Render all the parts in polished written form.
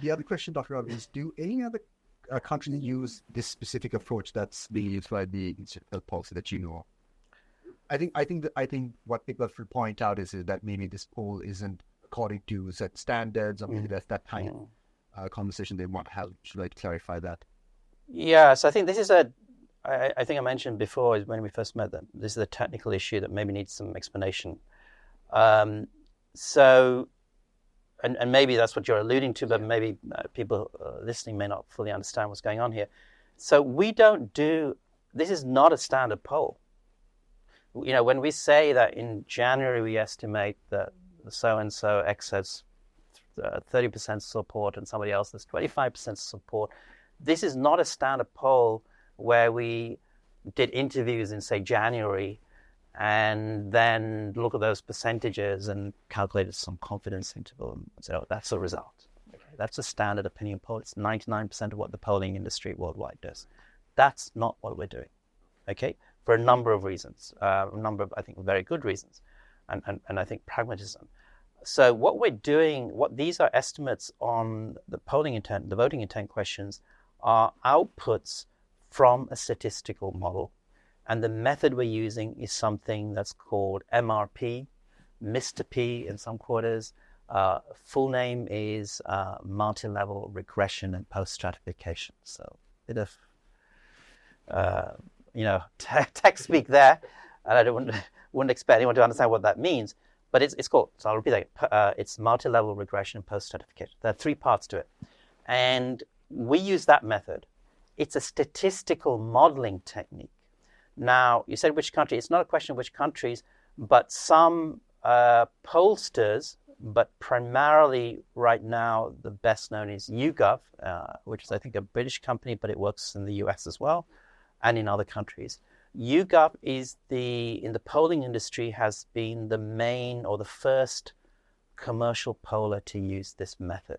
the other question, Dr. Ravi, is do any other countries use this specific approach that's being used by the statistical policy that you know of? I think what people should point out is that maybe this poll isn't according to set standards, or maybe that's that kind of conversation they want to have. Should I clarify that? Yes, I think this is I think I mentioned before when we first met that this is a technical issue that maybe needs some explanation. So, and maybe that's what you're alluding to, but maybe people listening may not fully understand what's going on here. So this is not a standard poll. When we say that in January we estimate that so-and-so X has 30% support and somebody else has 25% support, this is not a standard poll where we did interviews in, say, January and then look at those percentages and calculated some confidence interval and say, oh, that's a result. Okay, that's a standard opinion poll. It's 99% of what the polling industry worldwide does. That's not what we're doing, okay, for a number of reasons, a number of, I think, very good reasons, and I think pragmatism. So what we're doing, these are estimates on the polling intent, the voting intent questions, are outputs from a statistical model. And the method we're using is something that's called MRP, Mr. P in some quarters. Full name is Multilevel Regression and Post-Stratification. So a bit of, tech speak there. And I wouldn't expect anyone to understand what that means. But it's called, so I'll repeat that. It's Multilevel Regression and Post-Stratification. There are 3 parts to it. And we use that method. It's a statistical modeling technique. Now, you said which country. It's not a question of which countries, but some pollsters, but primarily right now the best known is YouGov, which is, I think, a British company, but it works in the US as well and in other countries. YouGov is in the polling industry, has been the main or the first commercial poller to use this method.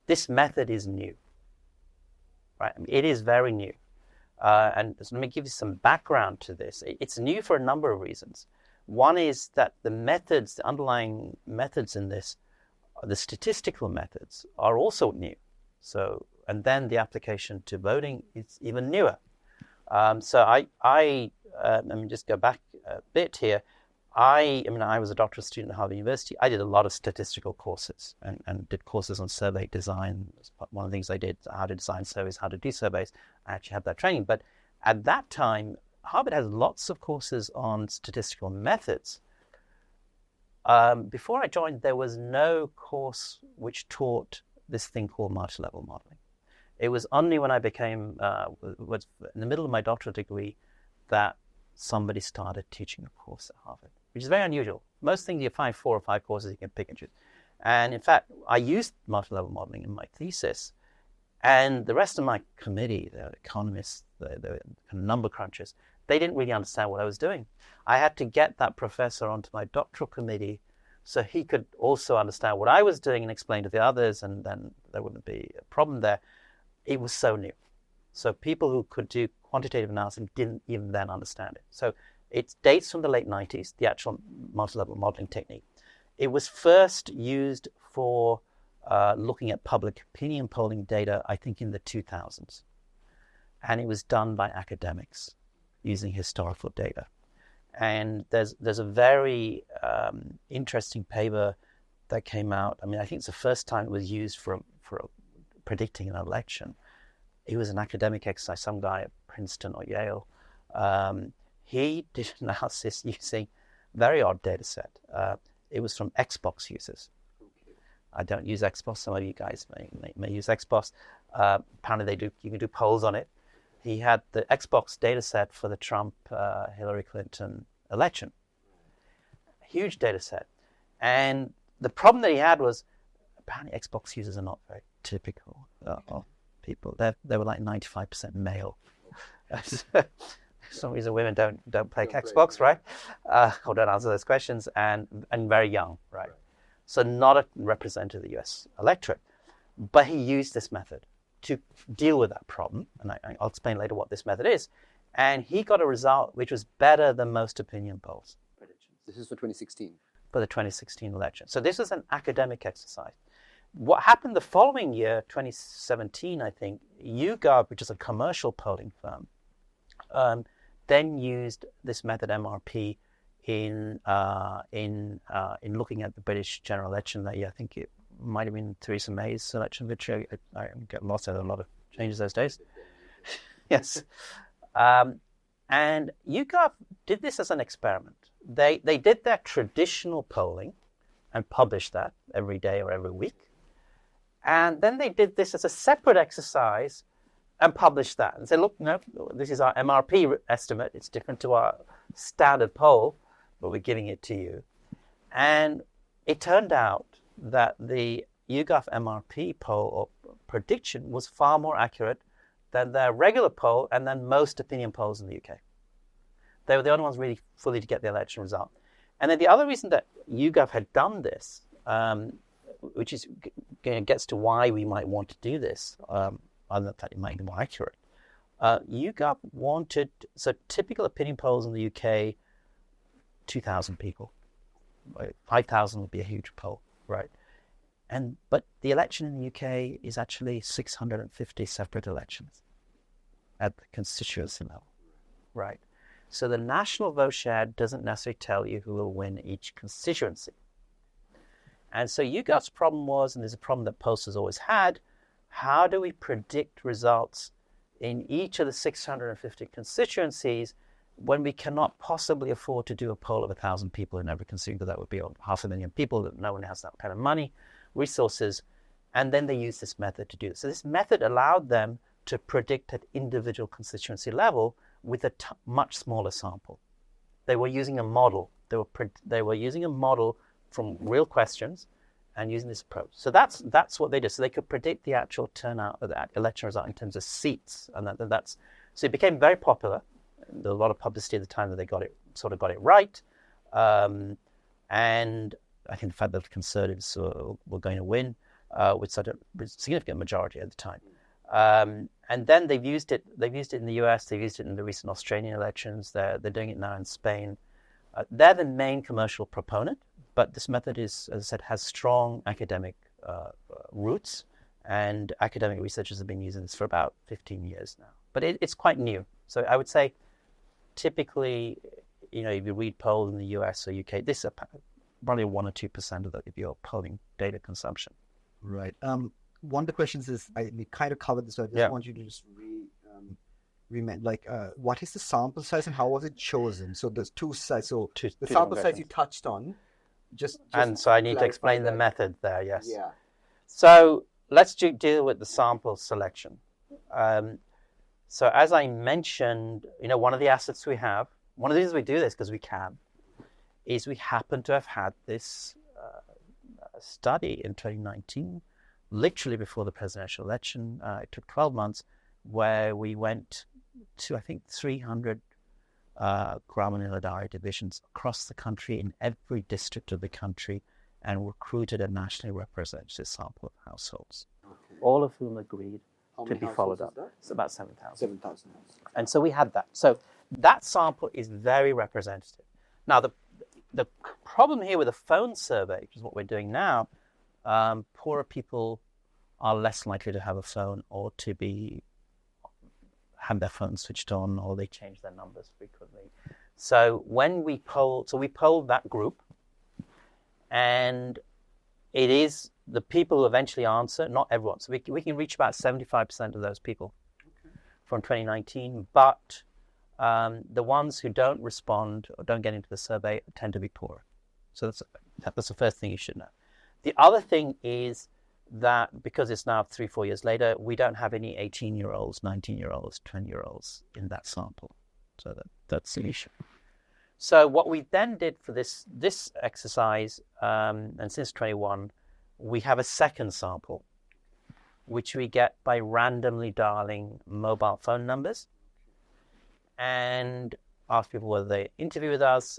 This method is new, right? I mean, it is very new. And so let me give you some background to this. It's new for a number of reasons. One is that the underlying methods in this, the statistical methods, are also new. So, and then the application to voting is even newer. So let me just go back a bit here. I was a doctoral student at Harvard University. I did a lot of statistical courses and did courses on survey design. One of the things I did, how to design surveys, how to do surveys. I actually had that training. But at that time, Harvard has lots of courses on statistical methods. Before I joined, there was no course which taught this thing called multilevel modeling. It was only when I became, was in the middle of my doctoral degree, that somebody started teaching a course at Harvard, which is very unusual. Most things you find 4 or 5 courses you can pick and choose. And in fact, I used multilevel modeling in my thesis. And the rest of my committee, the economists, the number crunchers, they didn't really understand what I was doing. I had to get that professor onto my doctoral committee so he could also understand what I was doing and explain to the others, and then there wouldn't be a problem there. It was so new. So people who could do quantitative analysis didn't even then understand it. So it dates from the late 90s, the actual multilevel modeling technique. It was first used for looking at public opinion polling data, I think in the 2000s. And it was done by academics using historical data. And there's a very interesting paper that came out. I mean, I think it's the first time it was used for predicting an election. It was an academic exercise, some guy at Princeton or Yale. He did analysis using a very odd data set. It was from Xbox users. I don't use Xbox. Some of you guys may use Xbox. Apparently you can do polls on it. He had the Xbox data set for the Trump Hillary Clinton election. Huge data set. And the problem that he had was apparently Xbox users are not very typical of people. They were like 95% male. For some reason women don't play Xbox, right? Or don't answer those questions, and very young, right? So not a representative of the US electorate. But he used this method to deal with that problem, and I'll explain later what this method is. And he got a result which was better than most opinion polls. This is for 2016. For the 2016 election. So this was an academic exercise. What happened the following year, 2017, I think, YouGov, which is a commercial polling firm, then used this method MRP in looking at the British general election that year. I think it might have been Theresa May's election victory. I get lost in a lot of changes those days. Yes. And YouGov did this as an experiment. They did their traditional polling and published that every day or every week. And then they did this as a separate exercise and published that and said, look, no, this is our MRP estimate. It's different to our standard poll, but we're giving it to you. And it turned out that the YouGov MRP poll or prediction was far more accurate than their regular poll and than most opinion polls in the UK. They were the only ones really fully to get the election result. And then the other reason that YouGov had done this, which is gets to why we might want to do this, other than that it might be more accurate. YouGov wanted, so typical opinion polls in the UK, 2,000 people. 5,000 would be a huge poll, right? But the election in the UK is actually 650 separate elections at the constituency level, right? So the national vote share doesn't necessarily tell you who will win each constituency. And so YouGov's problem was, and there's a problem that Post has always had, how do we predict results in each of the 650 constituencies when we cannot possibly afford to do a poll of 1,000 people in every constituency? That would be 500,000 people, that no one has that kind of money, resources, and then they use this method to do this. So this method allowed them to predict at individual constituency level with a much smaller sample. They were using a model. They were using a model from real questions and using this approach. So that's what they did. So they could predict the actual turnout of the election result in terms of seats, and that's so it became very popular. There was a lot of publicity at the time that they got it right, and I think the fact that the Conservatives were going to win with such a significant majority at the time. And then they've used it in the US, they've used it in the recent Australian elections, they're doing it now in Spain. They're the main commercial proponent, but this method is, as I said, has strong academic roots, and academic researchers have been using this for about 15 years now. But it's quite new. So I would say typically, if you read polls in the US or UK, this is probably 1 or 2% of your polling data consumption. Right. One of the questions is, we kind of covered this, so I just want you to just what is the sample size and how was it chosen? So there's two sides. So the sample size you touched on, and so I need to explain the method there, yes. Yeah. So let's deal with the sample selection. So as I mentioned, one of the assets we have, one of the reasons we do this, because we can, is we happen to have had this study in 2019, literally before the presidential election. It took 12 months, where we went to, I think, 300 Grama Diary divisions across the country, in every district of the country, and recruited a nationally representative sample of households, all of whom agreed to be followed up. It's about 7,000. 7,000. And so we had that. So that sample is very representative. Now, the problem here with a phone survey, which is what we're doing now, poorer people are less likely to have a phone or to have their phone switched on, or they change their numbers frequently. So when we polled that group, and it is the people who eventually answer, not everyone. So we can reach about 75% of those people from 2019, but the ones who don't respond or don't get into the survey tend to be poorer. So that's the first thing you should know. The other thing is that because it's now 3-4 years later, we don't have any 18-year-olds, 19-year-olds, 20-year-olds in that sample. So that's the issue. So what we then did for this exercise, and since 21, we have a second sample, which we get by randomly dialing mobile phone numbers and ask people whether they interview with us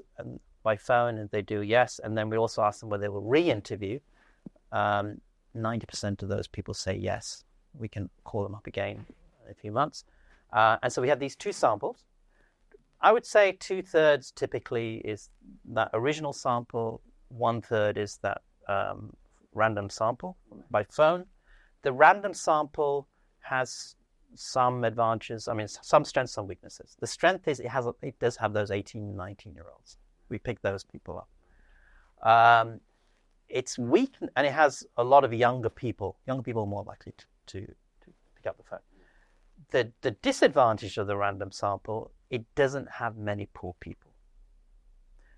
by phone, and they do, yes. And then we also ask them whether they will re-interview. 90% of those people say yes. We can call them up again in a few months. And so we have these two samples. I would say 2/3 typically is that original sample, 1/3 is that random sample by phone. The random sample has some advantages. I mean, some strengths, some weaknesses. The strength is it does have those 18, 19-year-olds. We pick those people up. It's weak, and it has a lot of younger people. Younger people are more likely to pick up the phone. The disadvantage of the random sample, it doesn't have many poor people.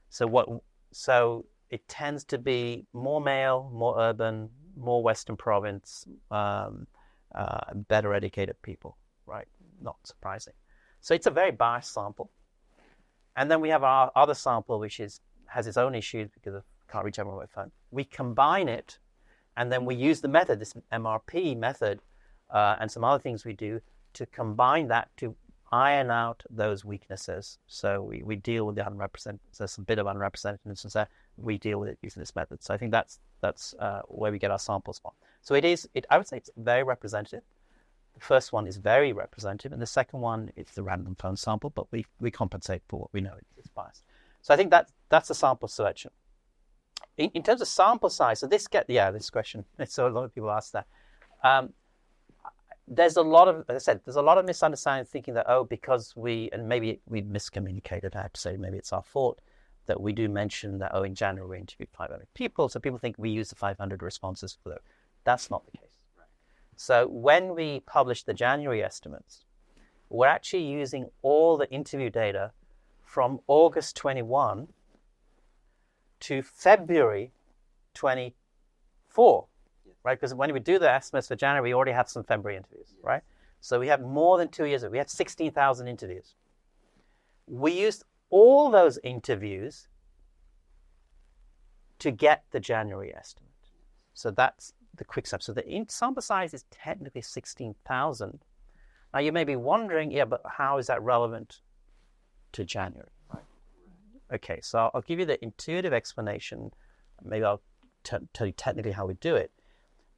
So it tends to be more male, more urban, more Western province, better educated people, right? Not surprising. So it's a very biased sample. And then we have our other sample, which has its own issues because it can't reach everyone by phone. We combine it, and then we use the method, this MRP method, and some other things we do to combine that to iron out those weaknesses. So we deal with the unrepresented. There's a bit of unrepresentativeness there. We deal with it using this method. So I think that's where we get our samples from. So I would say it's very representative. The first one is very representative, and the second one is the random phone sample, but we compensate for what we know it's biased. So I think that's the sample selection. In terms of sample size, so this question. So a lot of people ask that. There's a lot of, as I said, there's a lot of misunderstanding, thinking that, because and maybe we miscommunicated, I have to say, maybe it's our fault, that we do mention that, in January we interviewed 500 people, so people think we use the 500 responses for those. That's not the case. Right. So when we publish the January estimates, we're actually using all the interview data from August 21 to February 24. Right, because when we do the estimates for January, we already have some February interviews, right? So we have more than 2 years. We had 16,000 interviews. We used all those interviews to get the January estimate. So that's the quick step. So the sample size is technically 16,000. Now you may be wondering, but how is that relevant to January? Right. Okay, so I'll give you the intuitive explanation. Maybe I'll tell you technically how we do it.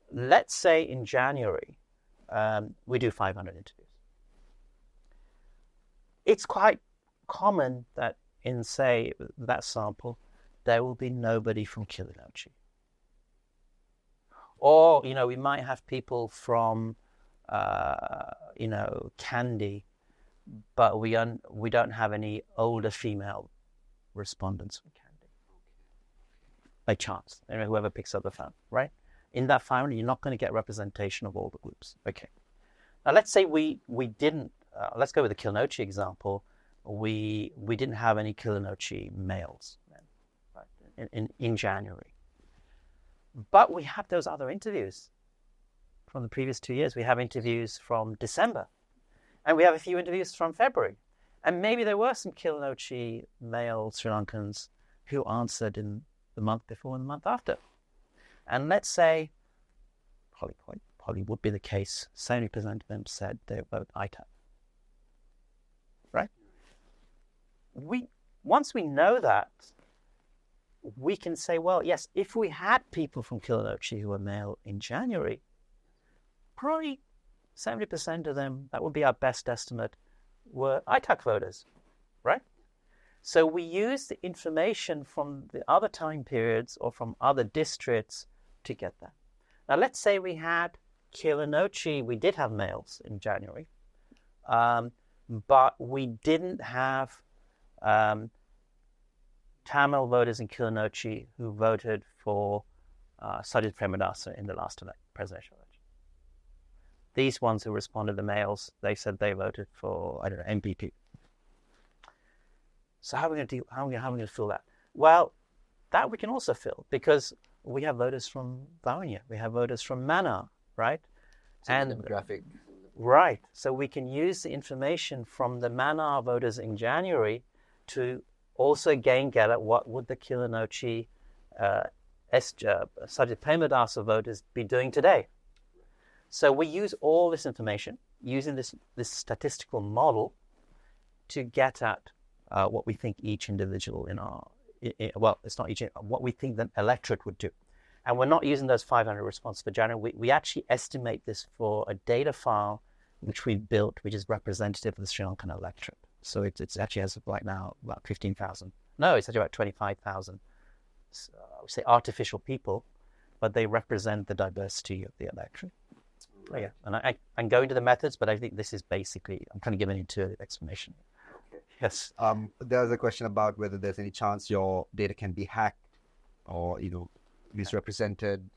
Let's say in January, we do 500 interviews. It's quite common that in, say, that sample, there will be nobody from Kilinochie. Or, we might have people from, Kandy, but we don't have any older female respondents from Kandy. By chance, whoever picks up the phone, right? In that 500, you're not going to get representation of all the groups. Okay. Now, let's say we didn't, let's go with the Kilinochie example. We didn't have any Kilinochie males then, right, in January. But we have those other interviews from the previous 2 years. We have interviews from December. And we have a few interviews from February. And maybe there were some Kilinochie male Sri Lankans who answered in the month before and the month after. And let's say, probably would be the case, 70% of them said they vote ITAP. Right? Once we know that, we can say, well, yes, if we had people from Kilinochie who were male in January, probably 70% of them, that would be our best estimate, were ITAC voters, right? So we use the information from the other time periods or from other districts to get that. Now, let's say we had Kilinochie, we did have males in January, but we didn't have Tamil voters in Kilinochie who voted for Sajid Premadasa in the last presidential election. These ones who responded, the males, they said they voted for, MPP. So how are we going to fill that? Well, that we can also fill because we have voters from Vavanya, we have voters from Mannar, right? And demographic. Right. So we can use the information from the Mannar voters in January to also get at what would the Kilinochie Sajid Premadasa voters be doing today. So we use all this information using this statistical model to get at what we think each individual it's not each, what we think the electorate would do. And we're not using those 500 responses for January. We actually estimate this for a data file which we've built, which is representative of the Sri Lankan electorate. So it actually has right now about 15,000. No, it's actually about 25,000. I would say artificial people but they represent the diversity of the election. Right. Yeah, and I can go into the methods, but I think this is basically, I'm kind of giving an intuitive explanation. Okay. Yes. There's a question about whether there's any chance your data can be hacked or, misrepresented.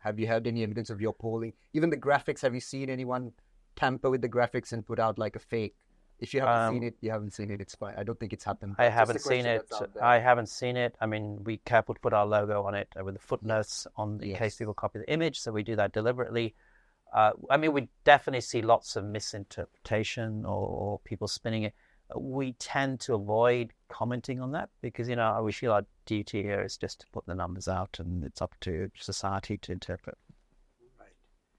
Have you had any evidence of your polling? Even the graphics, have you seen anyone tamper with the graphics and put out like a fake? If you haven't seen it, you haven't seen it. It's fine. I don't think it's happened. I haven't seen it. I haven't seen it. I mean, we careful to put our logo on it with the footnotes in case people copy the image. So we do that deliberately. I mean, we definitely see lots of misinterpretation or people spinning it. We tend to avoid commenting on that because, we feel our duty here is just to put the numbers out and it's up to society to interpret.